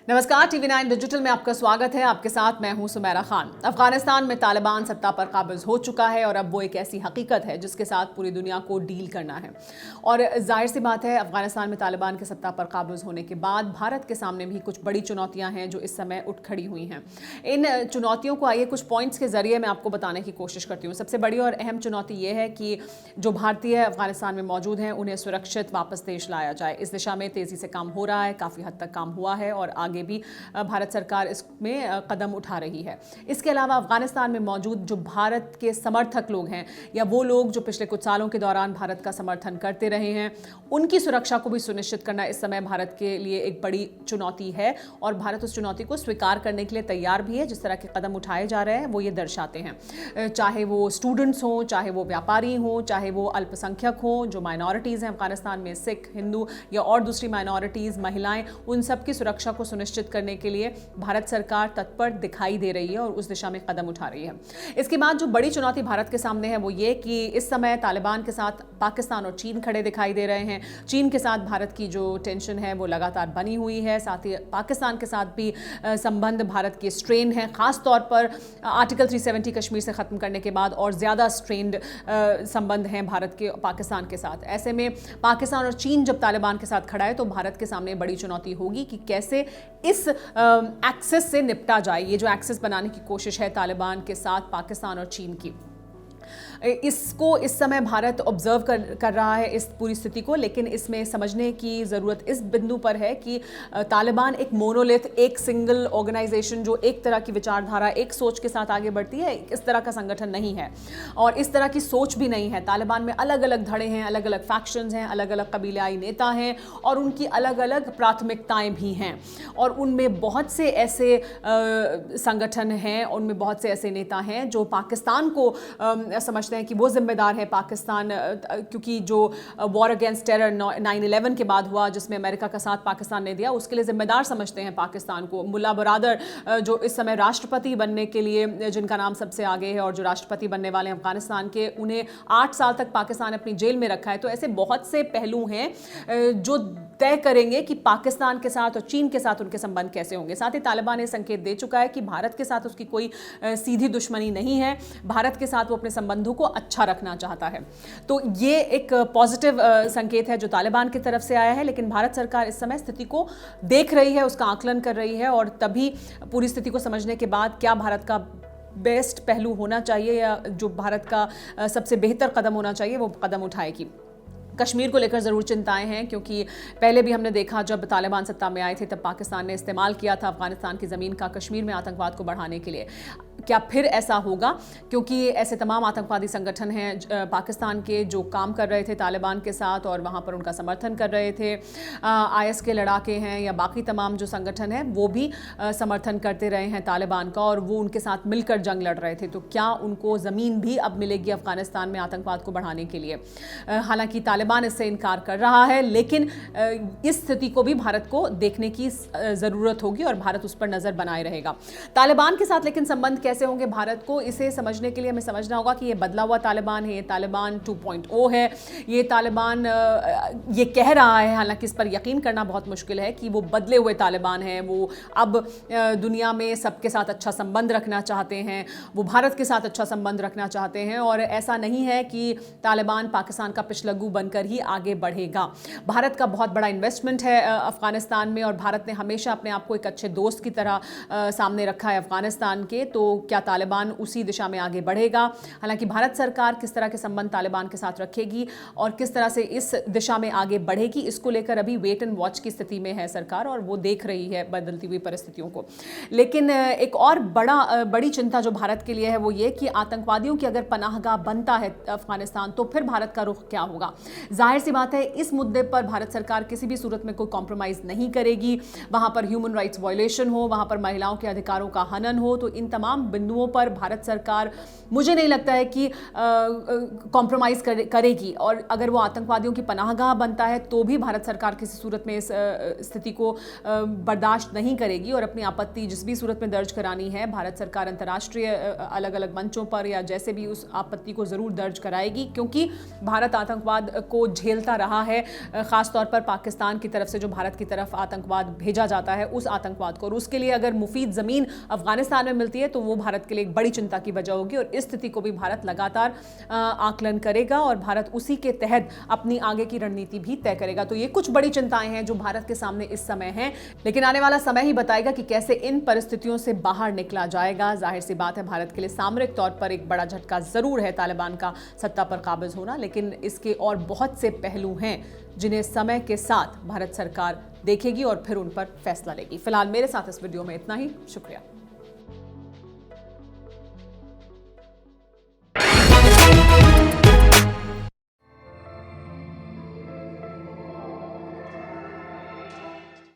नमस्कार, TV9 digital में आपका स्वागत है। आपके साथ मैं हूं सुमेरा खान। अफगानिस्तान में तालिबान सत्ता पर काबिज हो चुका है और अब वो एक ऐसी हकीकत है जिसके साथ पूरी दुनिया को डील करना है। और जाहिर सी बात है, अफगानिस्तान में तालिबान के सत्ता पर काबिज होने के बाद भारत के सामने भी कुछ बड़ी चुनौतियां हैं जो इस समय उठ खड़ी हुई हैं। इन चुनौतियों को आइए कुछ पॉइंट्स के जरिए मैं आपको बताने की कोशिश करती हूँ। सबसे बड़ी और अहम चुनौती ये है कि जो भारतीय अफगानिस्तान में मौजूद हैं उन्हें सुरक्षित वापस देश लाया जाए। इस दिशा में तेजी से काम हो रहा है, काफ़ी हद तक काम हुआ है और आगे भी भारत सरकार इसमें कदम उठा रही है। इसके अलावा अफगानिस्तान में मौजूद जो भारत के समर्थक लोग हैं या वो लोग जो पिछले कुछ सालों के दौरान भारत का समर्थन करते रहे हैं, उनकी सुरक्षा को भी सुनिश्चित करना इस समय भारत के लिए एक बड़ी चुनौती है और भारत उस चुनौती को स्वीकार करने के लिए तैयार भी है। जिस तरह के कदम उठाए जा रहे हैं वो ये दर्शाते हैं, चाहे वो स्टूडेंट्स हों, चाहे वो व्यापारी हों, चाहे वो अल्पसंख्यक हों, जो माइनॉरिटीज़ हैं अफगानिस्तान में, सिख, हिंदू या और दूसरी माइनॉरिटीज़, महिलाएं, उन सब की सुरक्षा को सुनिश्चित करने के लिए भारत सरकार तत्पर दिखाई दे रही है और उस दिशा में कदम उठा रही है। इसके बाद जो बड़ी चुनौती भारत के सामने है वो ये कि इस समय तालिबान के साथ पाकिस्तान और चीन खड़े दिखाई दे रहे हैं। चीन के साथ भारत की जो टेंशन है वो लगातार बनी हुई है, साथ ही पाकिस्तान के साथ भी संबंध भारत के स्ट्रेन है, खास तौर पर आर्टिकल 370 कश्मीर से खत्म करने के बाद और ज़्यादा स्ट्रेन्ड संबंध हैं भारत के पाकिस्तान के साथ। ऐसे में पाकिस्तान और चीन जब तालिबान के साथ खड़ा है तो भारत के सामने बड़ी चुनौती होगी कि कैसे इस एक्सेस से निपटा जाए। ये जो एक्सेस बनाने की कोशिश है तालिबान के साथ पाकिस्तान और चीन की, इसको इस समय भारत ऑब्जर्व कर रहा है इस पूरी स्थिति को, लेकिन इसमें समझने की ज़रूरत इस बिंदु पर है कि तालिबान एक मोनोलिथ, एक सिंगल ऑर्गेनाइजेशन जो एक तरह की विचारधारा, एक सोच के साथ आगे बढ़ती है, इस तरह का संगठन नहीं है और इस तरह की सोच भी नहीं है। तालिबान में अलग अलग धड़े हैं, अलग अलग फैक्शंस हैं, अलग अलग कबीलाई नेता हैं और उनकी अलग अलग प्राथमिकताएं भी हैं और उनमें बहुत से ऐसे संगठन हैं, उनमें बहुत से ऐसे नेता हैं जो पाकिस्तान को समझते हैं कि वो जिम्मेदार है। पाकिस्तान, क्योंकि जो वॉर अगेंस्ट टेरर 9/11 के बाद हुआ जिसमें अमेरिका का साथ पाकिस्तान ने दिया, उसके लिए जिम्मेदार समझते हैं पाकिस्तान को। मुल्ला बरादर जो इस समय राष्ट्रपति बनने के लिए, जिनका नाम सबसे आगे है और जो राष्ट्रपति बनने वाले हैं अफगानिस्तान के, उन्हें 8 साल तक पाकिस्तान अपनी जेल में रखा है। तो ऐसे बहुत से पहलू हैं जो तय करेंगे कि पाकिस्तान के साथ और चीन के साथ उनके संबंध कैसे होंगे। साथ ही तालिबान ने संकेत दे चुका है कि भारत के साथ उसकी कोई सीधी दुश्मनी नहीं है, भारत के साथ वो अपने संबंधों को अच्छा रखना चाहता है। तो ये एक पॉजिटिव संकेत है जो तालिबान की तरफ से आया है, लेकिन भारत सरकार इस समय स्थिति को देख रही है, उसका आकलन कर रही है और तभी पूरी स्थिति को समझने के बाद क्या भारत का बेस्ट पहलू होना चाहिए या जो भारत का सबसे बेहतर कदम होना चाहिए वो कदम उठाएगी। कश्मीर को लेकर ज़रूर चिंताएं हैं, क्योंकि पहले भी हमने देखा जब तालिबान सत्ता में आए थे तब पाकिस्तान ने इस्तेमाल किया था अफगानिस्तान की ज़मीन का कश्मीर में आतंकवाद को बढ़ाने के लिए। क्या फिर ऐसा होगा? क्योंकि ऐसे तमाम आतंकवादी संगठन हैं पाकिस्तान के जो काम कर रहे थे तालिबान के साथ और वहाँ पर उनका समर्थन कर रहे थे। IS के लड़ाके हैं या बाकी तमाम जो संगठन हैं वो भी समर्थन करते रहे हैं तालिबान का और वो उनके साथ मिलकर जंग लड़ रहे थे। तो क्या उनको ज़मीन भी अब मिलेगी अफगानिस्तान में आतंकवाद को बढ़ाने के लिए? हालांकि तालिबान इससे इनकार कर रहा है, लेकिन इस स्थिति को भी भारत को देखने की ज़रूरत होगी और भारत उस पर नज़र बनाए रहेगा। तालिबान के साथ लेकिन संबंध कैसे होंगे भारत को, इसे समझने के लिए हमें समझना होगा कि ये बदला हुआ तालिबान है, ये तालिबान 2.0 है। ये तालिबान ये कह रहा है, हालांकि इस पर यकीन करना बहुत मुश्किल है कि वो बदले हुए तालिबान है। वो अब दुनिया में सबके साथ अच्छा संबंध रखना चाहते हैं, वो भारत के साथ अच्छा संबंध रखना चाहते हैं और ऐसा नहीं है कि तालिबान पाकिस्तान का पिछलग्गू बनकर ही आगे बढ़ेगा। भारत का बहुत बड़ा इन्वेस्टमेंट है अफगानिस्तान में और भारत ने हमेशा अपने आप को एक अच्छे दोस्त की तरह सामने रखा है अफगानिस्तान के। तो क्या तालिबान उसी दिशा में आगे बढ़ेगा? हालांकि भारत सरकार किस तरह के संबंध तालिबान के साथ रखेगी और किस तरह से इस दिशा में आगे बढ़ेगी, इसको लेकर अभी वेट एंड वॉच की स्थिति में है सरकार और वो देख रही है बदलती हुई परिस्थितियों को। लेकिन एक और बड़ी चिंता जो भारत के लिए है वो ये कि आतंकवादियों की अगर पनाहगाह बनता है अफगानिस्तान तो फिर भारत का रुख क्या होगा। जाहिर सी बात है इस मुद्दे पर भारत सरकार किसी भी सूरत में कोई कॉम्प्रोमाइज़ नहीं करेगी। वहाँ पर ह्यूमन राइट्स वायलेशन हो, वहाँ पर महिलाओं के अधिकारों का हनन हो, तो इन तमाम तमाम बिंदुओं पर भारत सरकार मुझे नहीं लगता है कि कॉम्प्रोमाइज़ करेगी, और अगर वो आतंकवादियों की पनाहगाह बनता है तो भी भारत सरकार किसी सूरत में इस स्थिति को बर्दाश्त नहीं करेगी और अपनी आपत्ति जिस भी सूरत में दर्ज करानी है भारत सरकार अंतर्राष्ट्रीय अलग अलग मंचों पर या जैसे भी उस आपत्ति को ज़रूर दर्ज कराएगी, क्योंकि भारत आतंकवाद को झेलता रहा है, ख़ासतौर पर पाकिस्तान की तरफ से जो भारत की तरफ आतंकवाद भेजा जाता है उस आतंकवाद को, और उसके लिए अगर मुफीद ज़मीन अफगानिस्तान में मिलती है तो वो भारत के लिए एक बड़ी चिंता की वजह होगी, और इस स्थिति को भी भारत लगातार आकलन करेगा और भारत उसी के तहत अपनी आगे की रणनीति भी तय करेगा। तो ये कुछ बड़ी चिंताएं हैं जो भारत के सामने इस समय हैं, लेकिन आने वाला समय ही बताएगा कि कैसे इन परिस्थितियों से बाहर निकला जाएगा। जाहिर सी बात है भारत के लिए सामरिक तौर पर एक बड़ा झटका जरूर है तालिबान का सत्ता पर काबिज होना, लेकिन इसके और बहुत से पहलू हैं जिन्हें समय के साथ भारत सरकार देखेगी और फिर उन पर फैसला लेगी। फिलहाल मेरे साथ इस वीडियो में इतना ही। शुक्रिया।